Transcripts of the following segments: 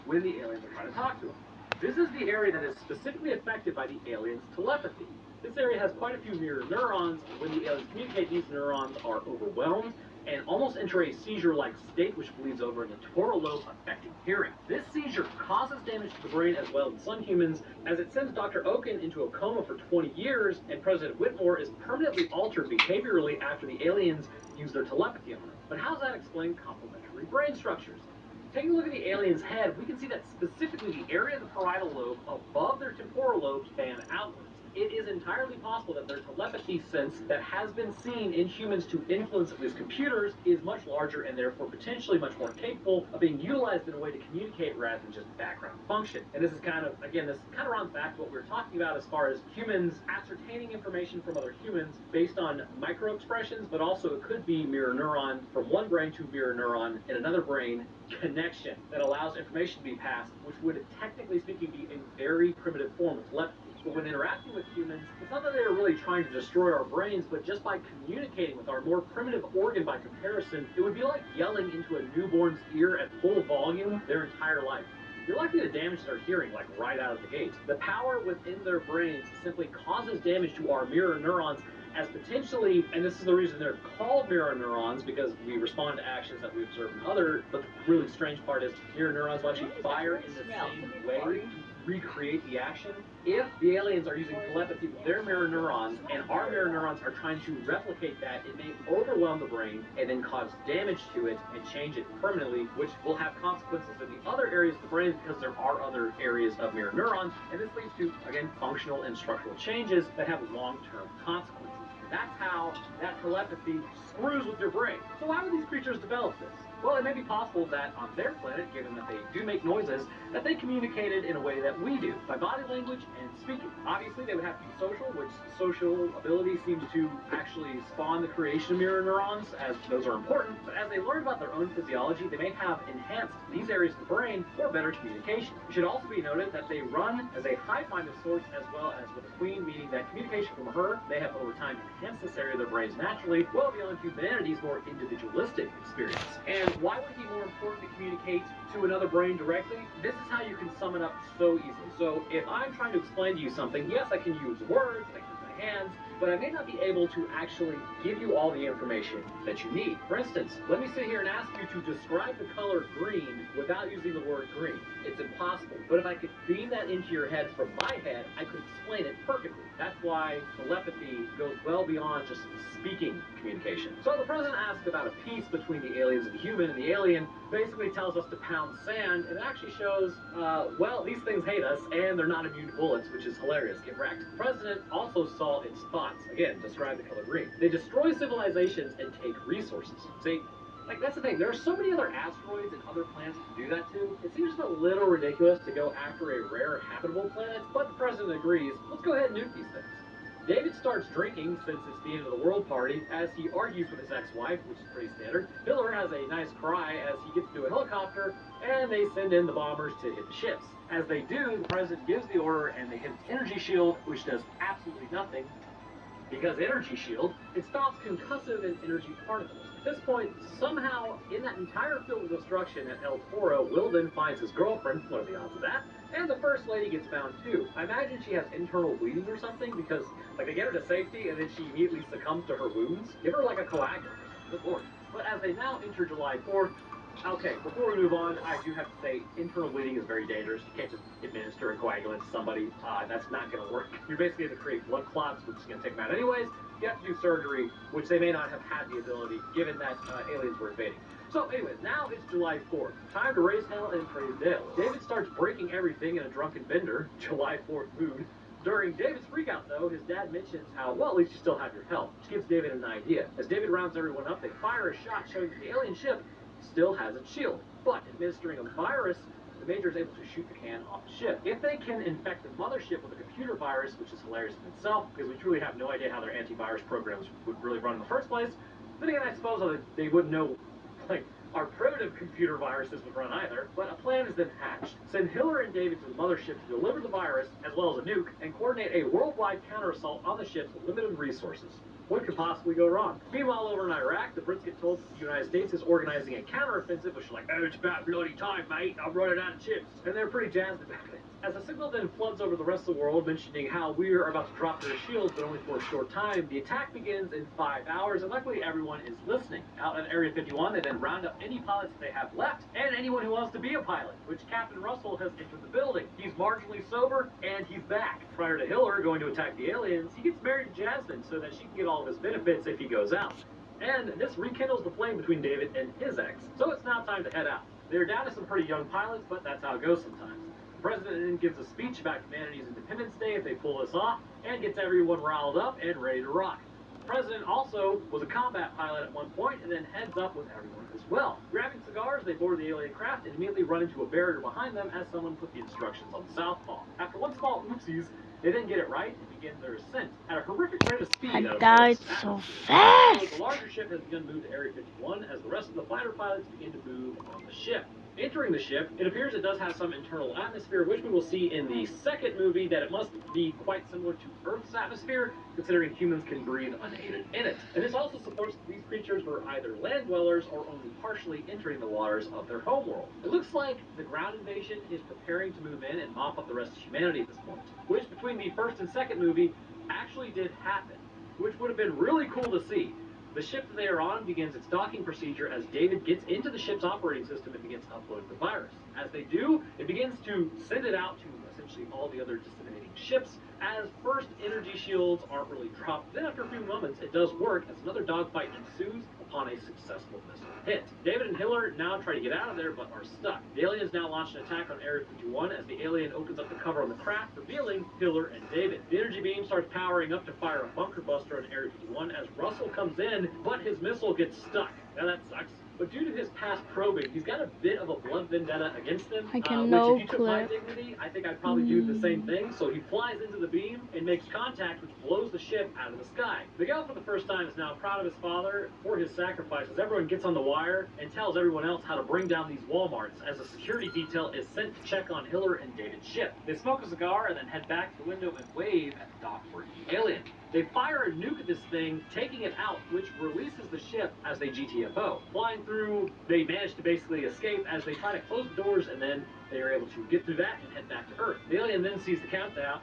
when the aliens are trying to talk to them. This is the area that is specifically affected by the aliens' telepathy. This area has quite a few mirror neurons. When the aliens communicate, these neurons are overwhelmed and almost enter a seizure-like state, which bleeds over into temporal lobe, affecting hearing. This seizure causes damage to the brain as well in some humans, as it sends Dr. Okun into a coma for 20 years, and President Whitmore is permanently altered behaviorally after the aliens use their telepathy on him. But how does that explain complementary brain structures? Taking a look at the alien's head, we can see that specifically the area of the parietal lobe above their temporal lobes fan outwards. It is entirely possible that their telepathy sense that has been seen in humans to influence these computers is much larger and therefore potentially much more capable of being utilized in a way to communicate rather than just background function. And this is kind of, again, this kind of runs back to what we were talking about as far as humans ascertaining information from other humans based on micro expressions, but also it could be mirror neuron from one brain to mirror neuron in another brain connection that allows information to be passed, which would technically speaking be in very primitive form of telepathy. But when interacting with humans, it's not that they're really trying to destroy our brains, but just by communicating with our more primitive organ by comparison, it would be like yelling into a newborn's ear at full volume their entire life. You're likely to damage their hearing, like right out of the gate. The power within their brains simply causes damage to our mirror neurons as potentially, and this is the reason they're called mirror neurons, because we respond to actions that we observe in other, but the really strange part is mirror neurons will actually fire in the same way to recreate the action. If the aliens are using telepathy with their mirror neurons, and our mirror neurons are trying to replicate that, it may overwhelm the brain and then cause damage to it and change it permanently, which will have consequences in the other areas of the brain because there are other areas of mirror neurons, and this leads to, again, functional and structural changes that have long-term consequences. That's how that telepathy screws with your brain. So why would these creatures develop this? Well, it may be possible that on their planet, given that they do make noises, that they communicated in a way that we do, by body language and speaking. Obviously, they would have to be social, which social ability seems to actually spawn the creation of mirror neurons, as those are important. But as they learn about their own physiology, they may have enhanced these areas of the brain for better communication. It should also be noted that they run as a hive mind of sorts, as well as with a queen, meaning that communication from her may have over time enhanced this area of their brains naturally, well beyond humanity's more individualistic experience. And why would it be more important to communicate to another brain directly? This is how you can sum it up so easily. So if I'm trying to explain to you something, yes, I can use words, I can use my hands, but I may not be able to actually give you all the information that you need. For instance, let me sit here and ask you to describe the color green without using the word green. It's impossible. But if I could beam that into your head from my head, I could explain it perfectly. That's why telepathy goes well beyond just speaking communication. So the president asked about a peace between the aliens and the human, and the alien basically tells us to pound sand, and it actually shows, well, these things hate us, and they're not immune to bullets, which is hilarious. Get wrecked. The president also saw its thoughts. Again, describe the color green. They destroy civilizations and take resources. See? Like, that's the thing. There are so many other asteroids and other planets to do that to. It seems a little ridiculous to go after a rare habitable planet, but the president agrees. Let's go ahead and nuke these things. David starts drinking since it's the end of the world party as he argues with his ex-wife, which is pretty standard. Miller has a nice cry as he gets into a helicopter, and they send in the bombers to hit the ships. As they do, the president gives the order and they hit its energy shield, which does absolutely nothing. Because energy shield, it stops concussive and energy particles. At this point, somehow, in that entire field of destruction at El Toro, Will then finds his girlfriend, what are the odds of that? And the first lady gets found too. I imagine she has internal bleeding or something, because, like, they get her to safety and then she immediately succumbs to her wounds. Give her, like, a coagulant. Good lord. But as they now enter July 4th, okay, before we move on, I do have to say internal bleeding is very dangerous. You can't just administer a coagulant to somebody. That's not going to work. You're basically going to create blood clots, which is going to take them out anyways. You have to do surgery, which they may not have had the ability, given that aliens were invading. So anyways, now it's July 4th. Time to raise hell and praise Dale. David starts breaking everything in a drunken bender, July 4th mood. During David's freakout, though, his dad mentions how, well, at least you still have your health, which gives David an idea. As David rounds everyone up, they fire a shot showing that the alien ship still has its shield. But administering a virus, the Major is able to shoot the can off the ship. If they can infect the mothership with a computer virus, which is hilarious in itself, because we truly have no idea how their antivirus programs would really run in the first place, then again, I suppose they wouldn't know, like, our primitive computer viruses would run either, but a plan is then hatched. Send Hiller and David to the mothership to deliver the virus, as well as a nuke, and coordinate a worldwide counter-assault on the ships with limited resources. What could possibly go wrong? Meanwhile, over in Iraq, the Brits get told that the United States is organizing a counteroffensive, which is like, oh, it's about bloody time, mate. I'm running out of chips. And they're pretty jazzed about it. As the signal then floods over the rest of the world, mentioning how we are about to drop their shields, but only for a short time, the attack begins in 5 hours, and luckily everyone is listening. Out at Area 51, they then round up any pilots they have left, and anyone who wants to be a pilot, which Captain Russell has entered the building. He's marginally sober, and he's back. Prior to Hiller going to attack the aliens, he gets married to Jasmine so that she can get all of his benefits if he goes out. And this rekindles the flame between David and his ex, so it's now time to head out. They're down to some pretty young pilots, but that's how it goes sometimes. The president then gives a speech about humanity's Independence Day if they pull this off, and gets everyone riled up and ready to rock. The president also was a combat pilot at one point, and then heads up with everyone as well. Grabbing cigars, they board the alien craft and immediately run into a barrier behind them as someone put the instructions on southpaw. After one small oopsies, they then get it right and begin their ascent at a horrific rate of speed. I died so fast. The larger ship has begun to move to Area 51 as the rest of the fighter pilots begin to move on the ship. Entering the ship, it appears it does have some internal atmosphere, which we will see in the second movie that it must be quite similar to Earth's atmosphere, considering humans can breathe unaided in it. And this also supports that these creatures were either land dwellers or only partially entering the waters of their homeworld. It looks like the ground invasion is preparing to move in and mop up the rest of humanity at this point, which between the first and second movie actually did happen, which would have been really cool to see. The ship that they are on begins its docking procedure as David gets into the ship's operating system and begins uploading the virus. As they do, it begins to send it out to essentially all the other disseminating ships, as first energy shields aren't really dropped. Then after a few moments, it does work as another dogfight ensues upon a successful missile hit. David and Hiller now try to get out of there, but are stuck. The aliens now launch an attack on Area 51 as the alien opens up the cover on the craft, revealing Hiller and David. The energy beam starts powering up to fire a bunker buster on Area 51 as Russell comes in, but his missile gets stuck. Now that sucks. But due to his past probing, he's got a bit of a blood vendetta against them. I can which, if you took my dignity, I think I'd probably do the same thing. So he flies into the beam and makes contact, which blows the ship out of the sky. Miguel, for the first time, is now proud of his father for his sacrifice as everyone gets on the wire and tells everyone else how to bring down these Walmarts as a security detail is sent to check on Hiller and David's ship. They smoke a cigar and then head back to the window and wave at the dock for the alien. They fire a nuke at this thing, taking it out, which releases the ship as they GTFO. Flying through, they manage to basically escape as they try to close the doors, and then they are able to get through that and head back to Earth. The alien then sees the countdown.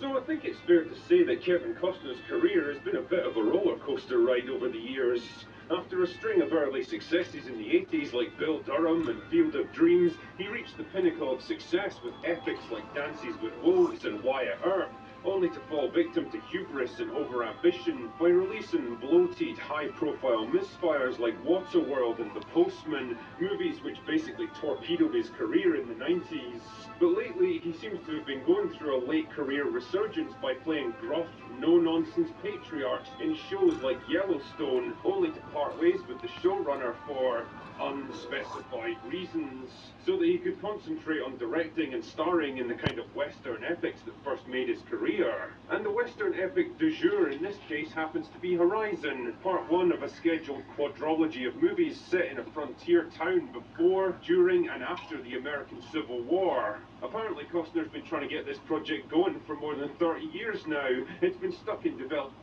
So I think it's fair to say that Kevin Costner's career has been a bit of a roller coaster ride over the years. After a string of early successes in the 80s like Bill Durham and Field of Dreams, he reached the pinnacle of success with epics like Dances with Wolves and Wyatt Earp, only to fall victim to hubris and overambition by releasing bloated, high-profile misfires like Waterworld and The Postman, movies which basically torpedoed his career in the 90s. But lately, he seems to have been going through a late career resurgence by playing gruff, no-nonsense patriarchs in shows like Yellowstone, only to part ways with the showrunner for unspecified reasons, so that he could concentrate on directing and starring in the kind of Western epics that first made his career. And the Western epic du jour in this case happens to be Horizon, part one of a scheduled quadrilogy of movies set in a frontier town before, during, and after the American Civil War. Apparently Costner's been trying to get this project going for more than 30 years now. It's been stuck in development.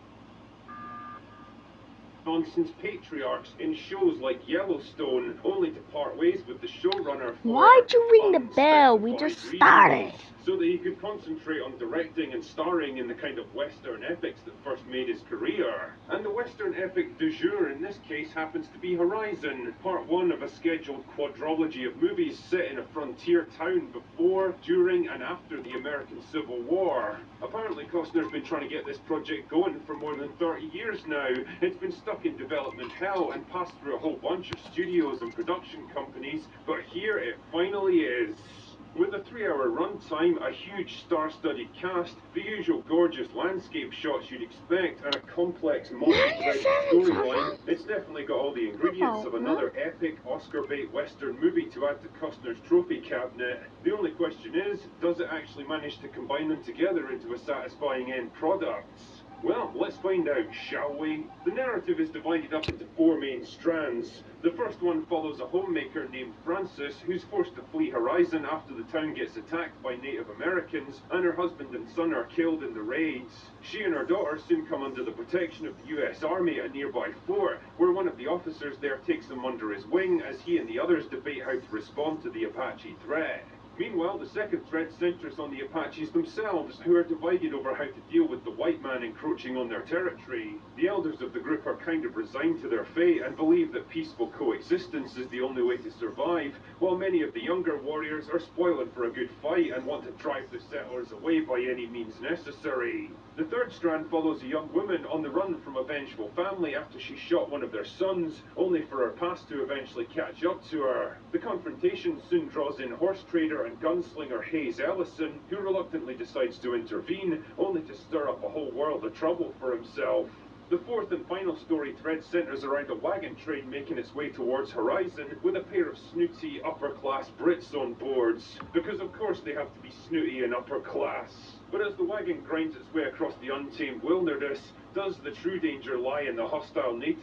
Nonsense patriarchs in shows like Yellowstone, only to part ways with the showrunner for Why'd you ring the bell? We just started. So that he could concentrate on directing and starring in the kind of Western epics that first made his career. And the Western epic du jour in this case happens to be Horizon, part one of a scheduled quadrilogy of movies set in a frontier town before, during, and after the American Civil War. Apparently Costner's been trying to get this project going for more than 30 years now. It's been stuck in development hell and passed through a whole bunch of studios and production companies, but here it finally is. With a 3-hour runtime, a huge star-studded cast, the usual gorgeous landscape shots you'd expect, and a complex multi-threaded storyline, it's definitely got all the ingredients of another epic Oscar-bait Western movie to add to Costner's trophy cabinet. The only question is, does it actually manage to combine them together into a satisfying end product? Well, let's find out, shall we? The narrative is divided up into four main strands. The first one follows a homemaker named Frances who's forced to flee Horizon after the town gets attacked by Native Americans and her husband and son are killed in the raids. She and her daughter soon come under the protection of the US Army at a nearby fort, where one of the officers there takes them under his wing as he and the others debate how to respond to the Apache threat. Meanwhile, the second thread centers on the Apaches themselves, who are divided over how to deal with the white man encroaching on their territory. The elders of the group are kind of resigned to their fate and believe that peaceful coexistence is the only way to survive, while many of the younger warriors are spoiling for a good fight and want to drive the settlers away by any means necessary. The third strand follows a young woman on the run from a vengeful family after she shot one of their sons, only for her past to eventually catch up to her. The confrontation soon draws in horse trader and gunslinger Hayes Ellison, who reluctantly decides to intervene, only to stir up a whole world of trouble for himself. The fourth and final story thread centers around a wagon train making its way towards Horizon with a pair of snooty upper-class Brits on boards, because of course they have to be snooty and upper-class. But as the wagon grinds its way across the untamed wilderness, does the true danger lie in the hostile natives